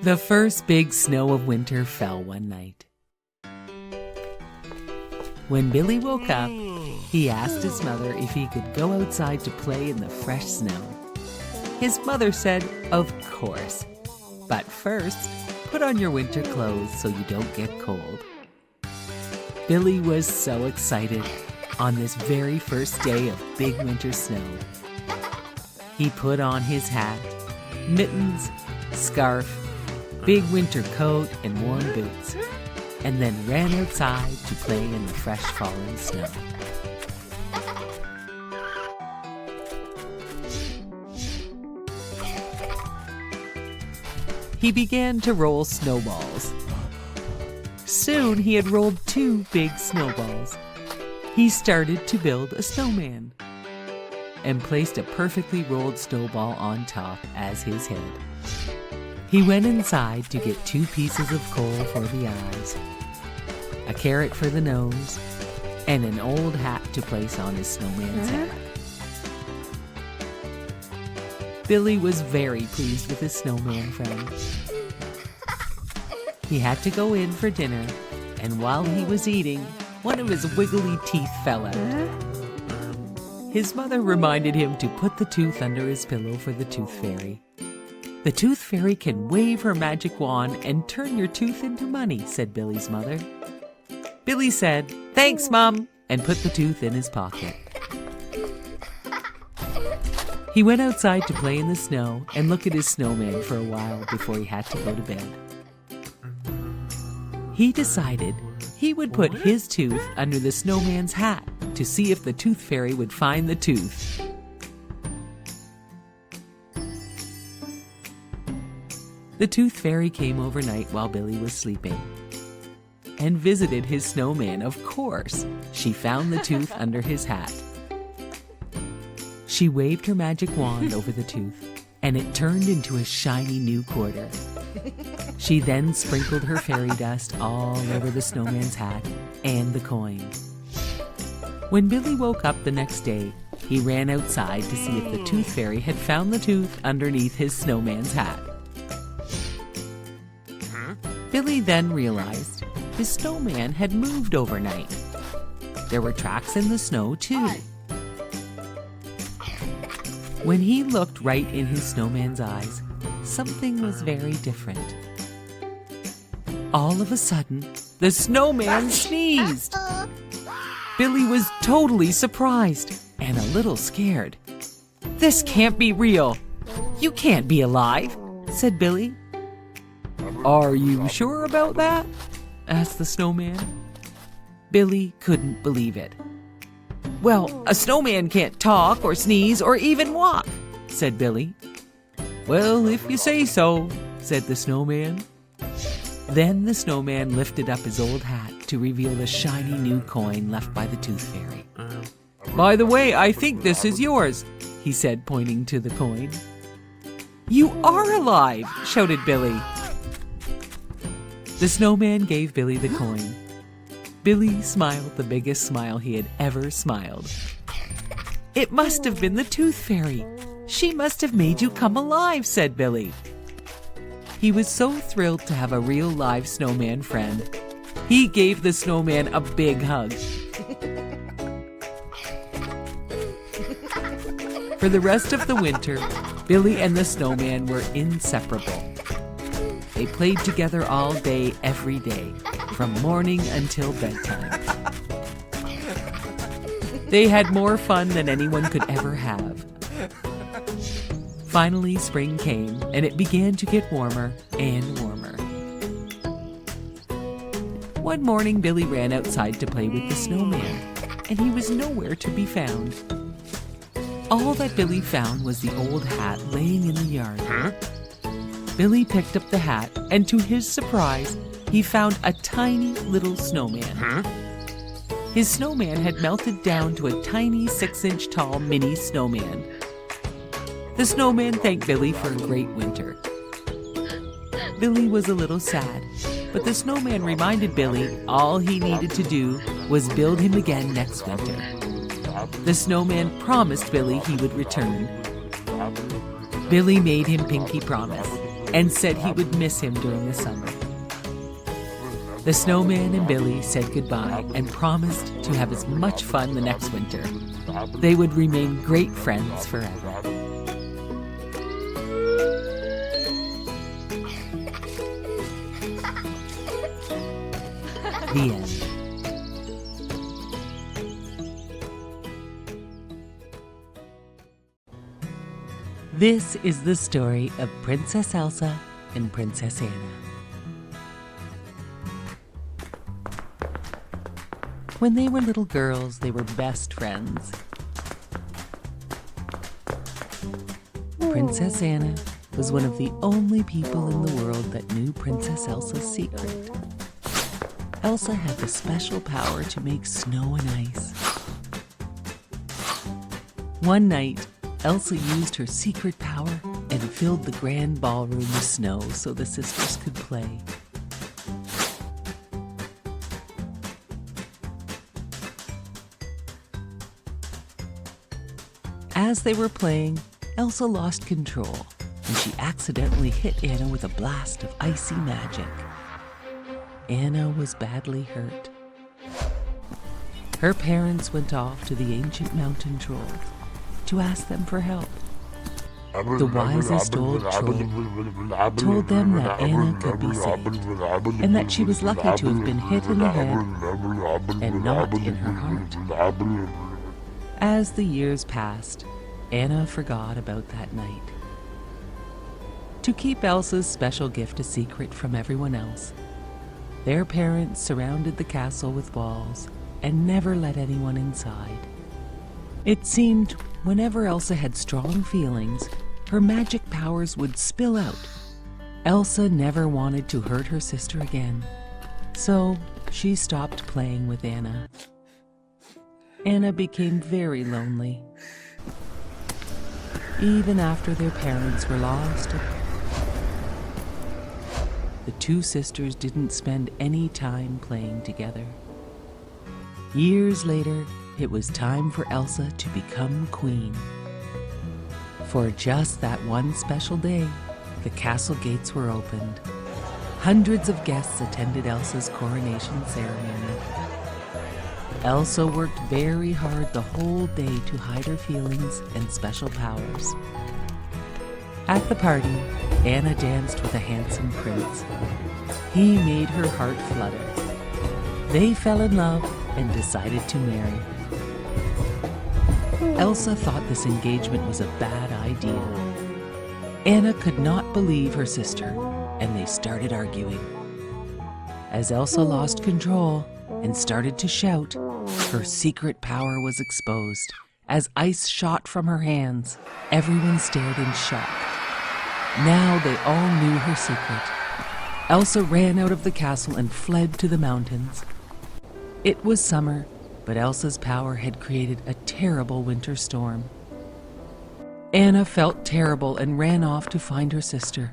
The first big snow of winter fell one night. When Billy woke up, he asked his mother if he could go outside to play in the fresh snow. His mother said, "Of course. But first, put on your winter clothes so you don't get cold." Billy was so excited on this very first day of big winter snow. He put on his hat, mittens, scarf, big winter coat, and warm boots, and then ran outside to play in the fresh falling snow. He began to roll snowballs. Soon he had rolled 2 big snowballs. He started to build a snowman and placed a perfectly rolled snowball on top as his head. He went inside to get 2 pieces of coal for the eyes, a carrot for the nose, and an old hat to place on his snowman's head. Billy was very pleased with his snowman friend. He had to go in for dinner, and while he was eating, one of his wiggly teeth fell out. His mother reminded him to put the tooth under his pillow for the tooth fairy. "The tooth fairy can wave her magic wand and turn your tooth into money," said Billy's mother. Billy said, "Thanks, Mom," and put the tooth in his pocket. He went outside to play in the snow and look at his snowman for a while before he had to go to bed. He decided he would put his tooth under the snowman's hat to see if the tooth fairy would find the tooth. The tooth fairy came overnight while Billy was sleeping and visited his snowman. Of course, she found the tooth under his hat. She waved her magic wand over the tooth, and it turned into a shiny new quarter. She then sprinkled her fairy dust all over the snowman's hat and the coin. When Billy woke up the next day, he ran outside to see if the tooth fairy had found the tooth underneath his snowman's hat. Billy then realized his snowman had moved overnight. There were tracks in the snow, too. When he looked right in his snowman's eyes, something was very different. All of a sudden, the snowman sneezed. Billy was totally surprised and a little scared. "This can't be real. You can't be alive," said Billy. "Are you sure about that?" asked the snowman. Billy couldn't believe it. "Well, a snowman can't talk or sneeze or even walk," said Billy. "Well, if you say so," said the snowman. Then the snowman lifted up his old hat to reveal the shiny new coin left by the tooth fairy. "By the way, I think this is yours," he said, pointing to the coin. "You are alive!" shouted Billy. The snowman gave Billy the coin. Billy smiled the biggest smile he had ever smiled. "It must have been the tooth fairy. She must have made you come alive," said Billy. He was so thrilled to have a real live snowman friend. He gave the snowman a big hug. For the rest of the winter, Billy and the snowman were inseparable. They played together all day, every day, from morning until bedtime. They had more fun than anyone could ever have. Finally, spring came, and it began to get warmer and warmer. One morning, Billy ran outside to play with the snowman, and he was nowhere to be found. All that Billy found was the old hat laying in the yard. Billy picked up the hat, and to his surprise, he found a tiny little snowman. His snowman had melted down to a tiny 6-inch tall mini snowman. The snowman thanked Billy for a great winter. Billy was a little sad, but the snowman reminded Billy all he needed to do was build him again next winter. The snowman promised Billy he would return. Billy made him pinky promise. and said he would miss him during the summer. The Snowman and Billy said goodbye and promised to have as much fun the next winter. They would remain great friends forever. The end. This is the story of Princess Elsa and Princess Anna. When they were little girls, they were best friends. Princess Anna was one of the only people in the world that knew Princess Elsa's secret. Elsa had the special power to make snow and ice. One night, Elsa used her secret power and filled the grand ballroom with snow so the sisters could play. As they were playing, Elsa lost control and she accidentally hit Anna with a blast of icy magic. Anna was badly hurt. Her parents went off to the ancient mountain trolls to ask them for help. The wisest old troll told them that Anna could be saved and that she was lucky to have been hit in the head and not in her heart. As the years passed, Anna forgot about that night. To keep Elsa's special gift a secret from everyone else, their parents surrounded the castle with walls and never let anyone inside. It seemed whenever Elsa had strong feelings, her magic powers would spill out. Elsa never wanted to hurt her sister again, so she stopped playing with Anna. Anna became very lonely. Even after their parents were lost, the two sisters didn't spend any time playing together. Years later, it was time for Elsa to become queen. For just that one special day, the castle gates were opened. Hundreds of guests attended Elsa's coronation ceremony. Elsa worked very hard the whole day to hide her feelings and special powers. At the party, Anna danced with a handsome prince. He made her heart flutter. They fell in love and decided to marry. Elsa thought this engagement was a bad idea. Anna could not believe her sister, and they started arguing. As Elsa lost control and started to shout, her secret power was exposed. As ice shot from her hands, everyone stared in shock. Now they all knew her secret. Elsa ran out of the castle and fled to the mountains. It was summer, but Elsa's power had created a terrible winter storm. Anna felt terrible and ran off to find her sister,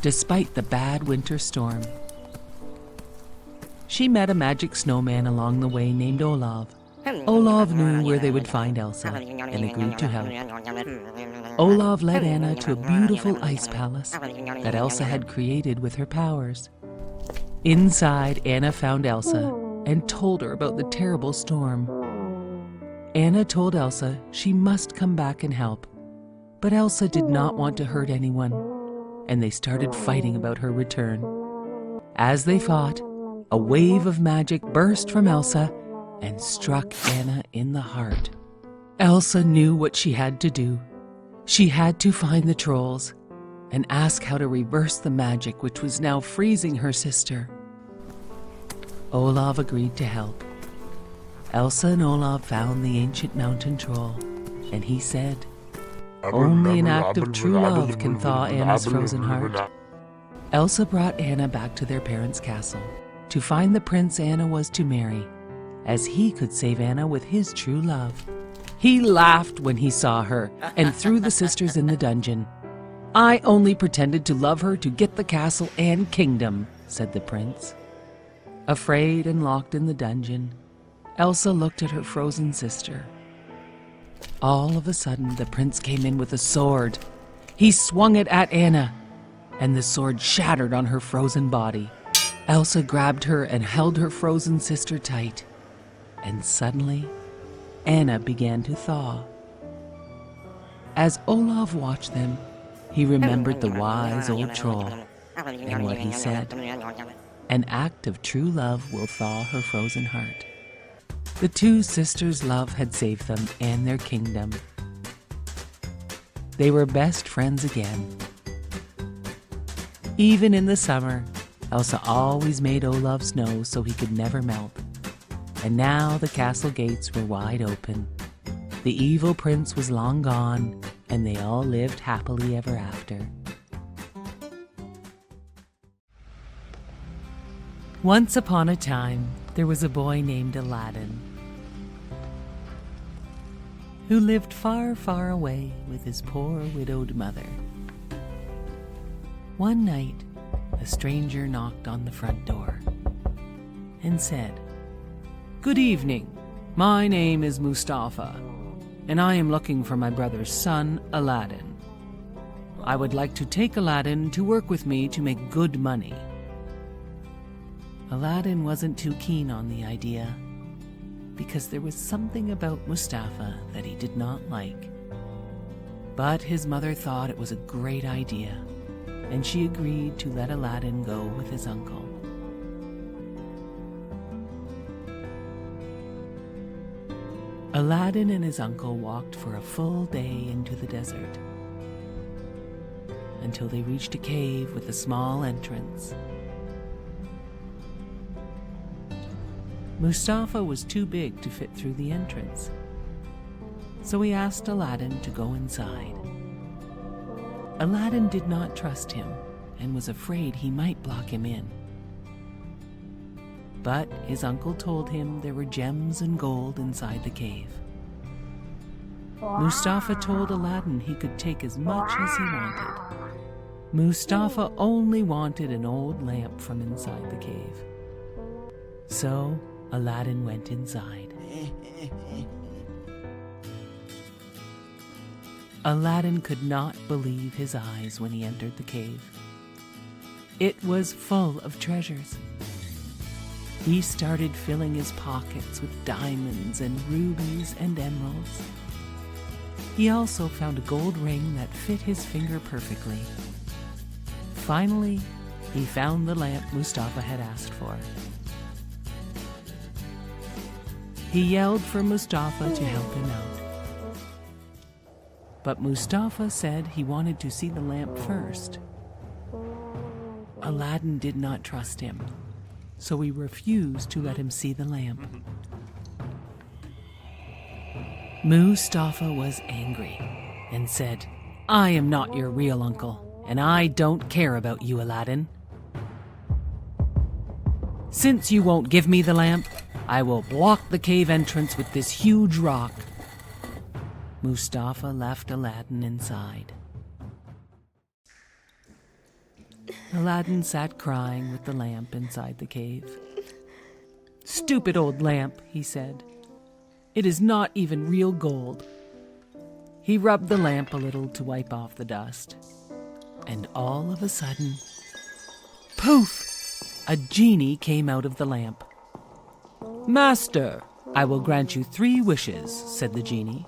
despite the bad winter storm. She met a magic snowman along the way named Olaf. Olaf knew where they would find Elsa and agreed to help. Olaf led Anna to a beautiful ice palace that Elsa had created with her powers. Inside, Anna found Elsa and told her about the terrible storm. Anna told Elsa she must come back and help, but Elsa did not want to hurt anyone, and they started fighting about her return. As they fought, a wave of magic burst from Elsa and struck Anna in the heart. Elsa knew what she had to do. She had to find the trolls and ask how to reverse the magic which was now freezing her sister. Olaf agreed to help. Elsa and Olaf found the ancient mountain troll, and he said, "Only an act of true love can thaw Anna's frozen heart." Elsa brought Anna back to their parents' castle to find the prince Anna was to marry, as he could save Anna with his true love. He laughed when he saw her and threw the sisters in the dungeon. "I only pretended to love her to get the castle and kingdom," said the prince. Afraid and locked in the dungeon, Elsa looked at her frozen sister. All of a sudden, the prince came in with a sword. He swung it at Anna, and the sword shattered on her frozen body. Elsa grabbed her and held her frozen sister tight, and suddenly, Anna began to thaw. As Olaf watched them, he remembered the wise old troll and what he said. An act of true love will thaw her frozen heart. The two sisters' love had saved them and their kingdom. They were best friends again. Even in the summer, Elsa always made Olaf snow so he could never melt. And now the castle gates were wide open. The evil prince was long gone, and they all lived happily ever after. Once upon a time, there was a boy named Aladdin who lived far, far away with his poor widowed mother. One night, a stranger knocked on the front door and said, "Good evening. My name is Mustafa, and I am looking for my brother's son, Aladdin. I would like to take Aladdin to work with me to make good money." Aladdin wasn't too keen on the idea, because there was something about Mustafa that he did not like. But his mother thought it was a great idea, and she agreed to let Aladdin go with his uncle. Aladdin and his uncle walked for a full day into the desert, until they reached a cave with a small entrance. Mustafa was too big to fit through the entrance, so he asked Aladdin to go inside. Aladdin did not trust him and was afraid he might block him in. But his uncle told him there were gems and gold inside the cave. Mustafa told Aladdin he could take as much as he wanted. Mustafa only wanted an old lamp from inside the cave. So Aladdin went inside. Aladdin could not believe his eyes when he entered the cave. It was full of treasures. He started filling his pockets with diamonds and rubies and emeralds. He also found a gold ring that fit his finger perfectly. Finally, he found the lamp Mustafa had asked for. He yelled for Mustafa to help him out. But Mustafa said he wanted to see the lamp first. Aladdin did not trust him, so he refused to let him see the lamp. Mustafa was angry and said, "I am not your real uncle, and I don't care about you, Aladdin. Since you won't give me the lamp, I will block the cave entrance with this huge rock." Mustafa left Aladdin inside. Aladdin sat crying with the lamp inside the cave. "Stupid old lamp," he said. "It is not even real gold." He rubbed the lamp a little to wipe off the dust. And all of a sudden, poof! A genie came out of the lamp. "Master, I will grant you 3 wishes," said the genie.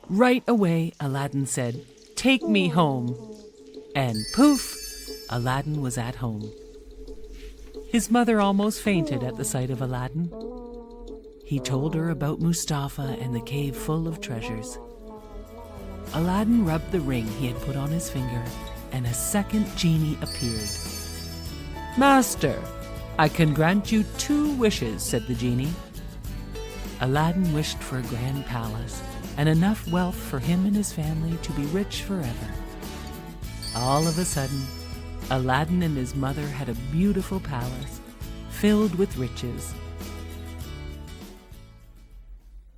Right away, Aladdin said, "Take me home." And poof, Aladdin was at home. His mother almost fainted at the sight of Aladdin. He told her about Mustafa and the cave full of treasures. Aladdin rubbed the ring he had put on his finger, and a second genie appeared. "Master, I can grant you 2 wishes," said the genie. Aladdin wished for a grand palace and enough wealth for him and his family to be rich forever. All of a sudden, Aladdin and his mother had a beautiful palace filled with riches.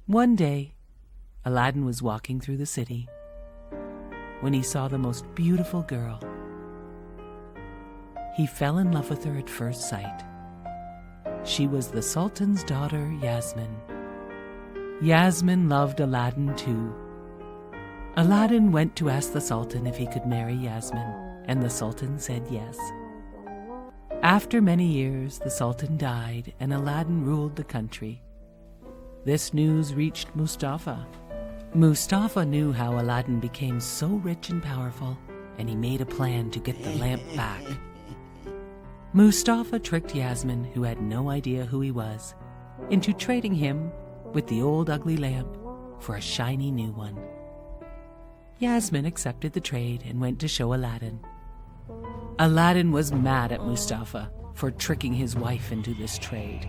One day, Aladdin was walking through the city when he saw the most beautiful girl. He fell in love with her at first sight. She was the Sultan's daughter, Yasmin. Yasmin loved Aladdin too. Aladdin went to ask the Sultan if he could marry Yasmin, and the Sultan said yes. After many years, the Sultan died, and Aladdin ruled the country. This news reached Mustafa. Mustafa knew how Aladdin became so rich and powerful, and he made a plan to get the lamp back. Mustafa tricked Yasmin, who had no idea who he was, into trading him with the old ugly lamp for a shiny new one. Yasmin accepted the trade and went to show Aladdin. Aladdin was mad at Mustafa for tricking his wife into this trade.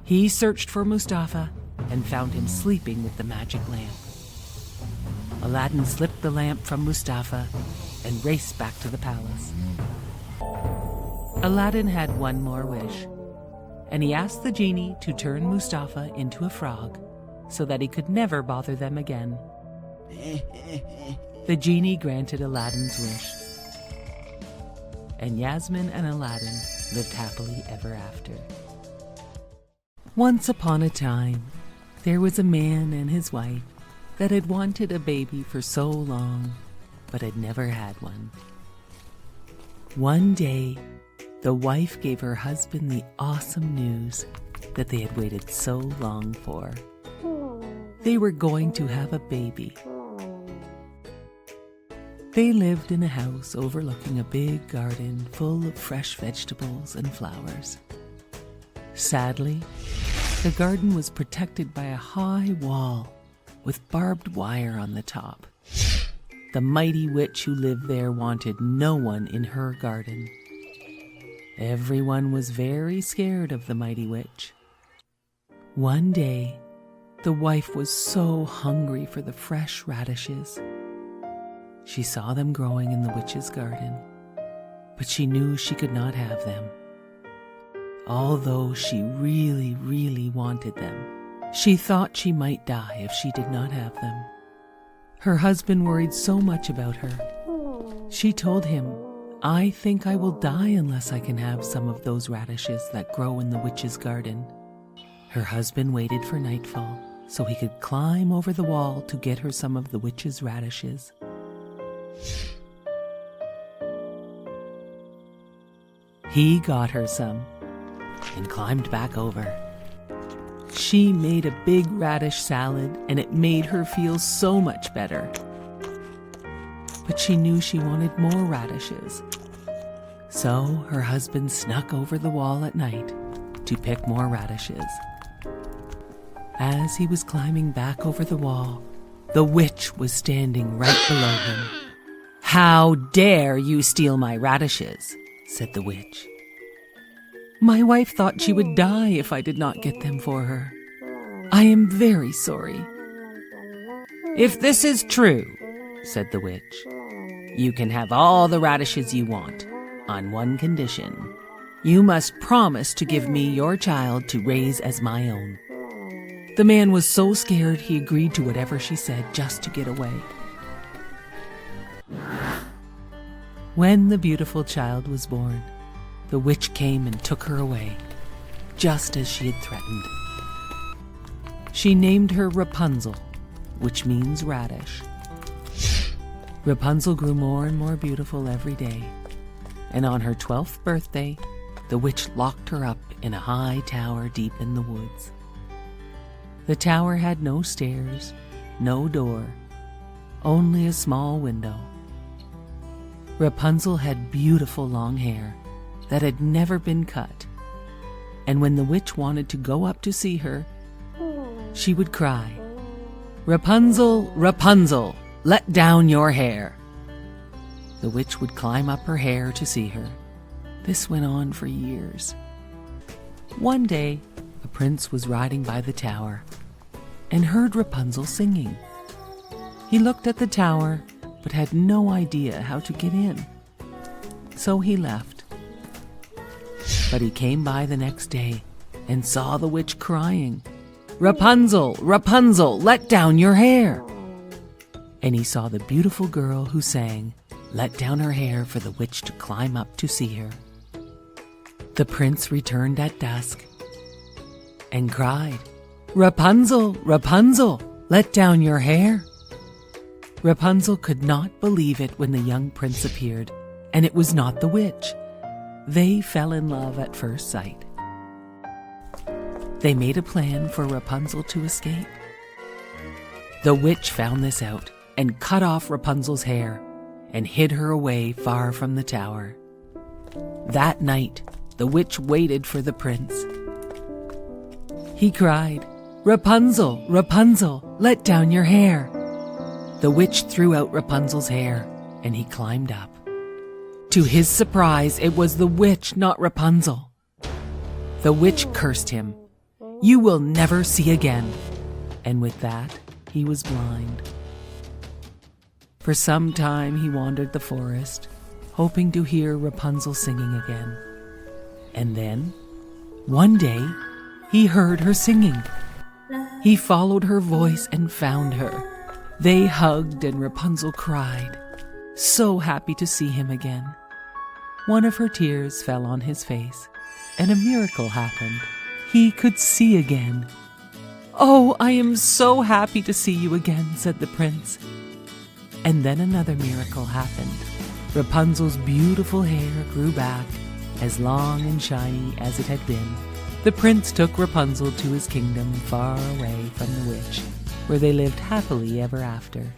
He searched for Mustafa and found him sleeping with the magic lamp. Aladdin slipped the lamp from Mustafa and raced back to the palace. Aladdin had one more wish, and he asked the genie to turn Mustafa into a frog so that he could never bother them again. The genie granted Aladdin's wish, and Yasmin and Aladdin lived happily ever after. Once upon a time, there was a man and his wife that had wanted a baby for so long, but had never had one. One day, the wife gave her husband the awesome news that they had waited so long for. They were going to have a baby. They lived in a house overlooking a big garden full of fresh vegetables and flowers. Sadly, the garden was protected by a high wall with barbed wire on the top. The mighty witch who lived there wanted no one in her garden. Everyone was very scared of the mighty witch. One day, the wife was so hungry for the fresh radishes. She saw them growing in the witch's garden, but she knew she could not have them. Although she really, really wanted them, she thought she might die if she did not have them. Her husband worried so much about her. She told him, "I think I will die unless I can have some of those radishes that grow in the witch's garden." Her husband waited for nightfall so he could climb over the wall to get her some of the witch's radishes. He got her some and climbed back over. She made a big radish salad, and it made her feel so much better. But she knew she wanted more radishes. So her husband snuck over the wall at night to pick more radishes. As he was climbing back over the wall, the witch was standing right below him. "How dare you steal my radishes?" said the witch. "My wife thought she would die if I did not get them for her. I am very sorry." "If this is true," said the witch, "you can have all the radishes you want, on one condition. You must promise to give me your child to raise as my own." The man was so scared he agreed to whatever she said just to get away. When the beautiful child was born, the witch came and took her away, just as she had threatened. She named her Rapunzel, which means radish. Rapunzel grew more and more beautiful every day, and on her 12th birthday, the witch locked her up in a high tower deep in the woods. The tower had no stairs, no door, only a small window. Rapunzel had beautiful long hair that had never been cut, and when the witch wanted to go up to see her, she would cry, "Rapunzel, Rapunzel, let down your hair." The witch would climb up her hair to see her. This went on for years. One day, a prince was riding by the tower and heard Rapunzel singing. He looked at the tower but had no idea how to get in. So he left. But he came by the next day and saw the witch crying, "Rapunzel, Rapunzel, let down your hair." And he saw the beautiful girl who sang, let down her hair for the witch to climb up to see her. The prince returned at dusk and cried, "Rapunzel, Rapunzel, let down your hair." Rapunzel could not believe it when the young prince appeared, and it was not the witch. They fell in love at first sight. They made a plan for Rapunzel to escape. The witch found this out and cut off Rapunzel's hair and hid her away far from the tower. That night, the witch waited for the prince. He cried, "Rapunzel, Rapunzel, let down your hair." The witch threw out Rapunzel's hair, and he climbed up. To his surprise, it was the witch, not Rapunzel. The witch cursed him. "You will never see again." And with that, he was blind. For some time he wandered the forest, hoping to hear Rapunzel singing again. And then, one day, he heard her singing. He followed her voice and found her. They hugged and Rapunzel cried, so happy to see him again. One of her tears fell on his face, and a miracle happened. He could see again. "Oh, I am so happy to see you again," said the prince. And then another miracle happened. Rapunzel's beautiful hair grew back, as long and shiny as it had been. The prince took Rapunzel to his kingdom far away from the witch, where they lived happily ever after.